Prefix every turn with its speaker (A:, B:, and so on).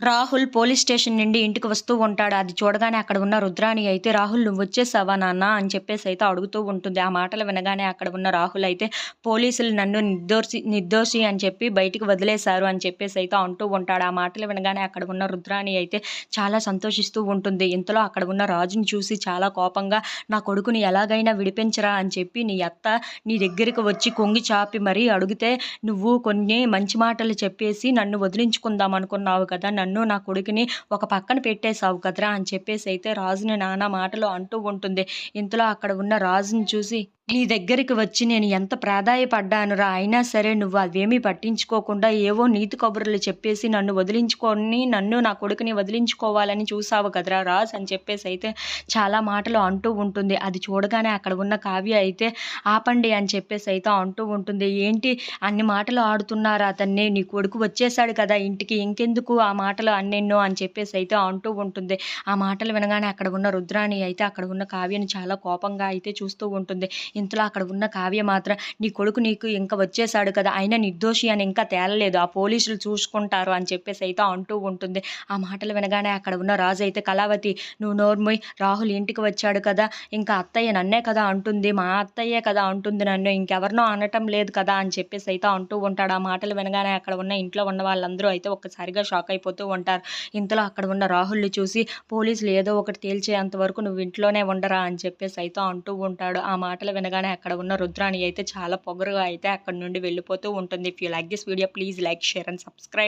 A: Rahul police station నుండి ఇంటికి వస్తూ ఉంటాడు. అది చూడగానే అక్కడ ఉన్న రుద్రాణి అయితే, "రాహుల్ నువ్వొచ్చేసావా నాన్న" అని చెప్పేసైతే అడుగుతూ ఉంటుంది. ఆ మాటలు వినగానే అక్కడ ఉన్న రాహుల్ అయితే, "పోలీసులు నన్ను నిర్దోషి అని చెప్పి బయటికి వదిలేశారు" అని చెప్పేసైతే అంటూ ఉంటాడు. ఆ మాటలు వినగానే అక్కడ ఉన్న రుద్రాణి అయితే చాలా సంతోషిస్తూ ఉంటుంది. ఇంతలో అక్కడ ఉన్న రాజుని చూసి చాలా కోపంగా, "నా కొడుకుని ఎలాగైనా విడిపించరా" అని చెప్పి నీ అత్త నీ దగ్గరికి వచ్చి కొంగి చాపి మరీ అడిగితే, "నువ్వు కొన్ని మంచి మాటలు చెప్పేసి నన్ను వదిలించుకుందాం అనుకున్నావు కదా! నన్ను, నా కొడుకుని ఒక పక్కన పెట్టేశావు కదరా!" అని చెప్పేసైతే రాజుని నానా మాటలు అంటూ ఉంటుంది. ఇంతలో అక్కడ ఉన్న రాజుని చూసి, "నీ దగ్గరికి వచ్చి నేను ఎంత ప్రాధాయపడ్డానురా! అయినా సరే నువ్వు అవేమీ పట్టించుకోకుండా ఏవో నీతి కబుర్లు చెప్పేసి నన్ను వదిలించుకొని, నన్ను, నా కొడుకుని వదిలించుకోవాలని చూసావు కదరా రాజ్" అని చెప్పేసైతే చాలా మాటలు అంటూ ఉంటుంది. అది చూడగానే అక్కడ ఉన్న కావ్య అయితే, "ఆపండి" అని చెప్పేసైతే అంటూ ఉంటుంది. "ఏంటి అన్ని మాటలు ఆడుతున్నారా అతన్ని? నీ కొడుకు వచ్చేసాడు కదా ఇంటికి, ఇంకెందుకు ఆ మాటలు అన్నెన్నో" అని చెప్పేసైతే అంటూ ఉంటుంది. ఆ మాటలు వినగానే అక్కడ ఉన్న రుద్రాణి అయితే అక్కడ ఉన్న కావ్యని చాలా కోపంగా అయితే చూస్తూ ఉంటుంది. ఇంతలో అక్కడ ఉన్న కావ్య మాత్రం, "నీ కొడుకు నీకు ఇంక వచ్చేసాడు కదా! అయినా నిర్దోషి అని ఇంకా తేలలేదు. ఆ పోలీసులు చూసుకుంటారు" అని చెప్పేసైతే అంటూ ఉంటుంది. ఆ మాటలు వినగానే అక్కడ ఉన్న రాజు అయితే, "కళావతి నువ్వు నోర్ముయ్. రాహుల్ ఇంటికి వచ్చాడు కదా! ఇంకా అత్తయ్య నన్నే కదా అంటుంది. మా అత్తయ్యే కదా అంటుంది నన్ను. ఇంకెవరినో అనటం లేదు కదా!" అని చెప్పేసైతే అంటూ ఉంటాడు. ఆ మాటలు వినగానే అక్కడ ఉన్న ఇంట్లో ఉన్న వాళ్ళందరూ అయితే ఒక్కసారిగా షాక్ అయిపోతూ ఉంటారు. ఇంతలో అక్కడ ఉన్న రాహుల్‌ని చూసి, "పోలీసులు ఏదో ఒకటి తేల్చేంత వరకు నువ్వు ఇంట్లోనే ఉండరా" అని చెప్పేసైతే అంటూ ఉంటాడు. ఆ మాటలు వినగానే అక్కడ ఉన్న రుద్రాణి అయితే చాలా పొగరుగా అయితే అక్కడి నుండి వెళ్ళిపోతూ ఉంటుంది. If you like this video please like, share and subscribe.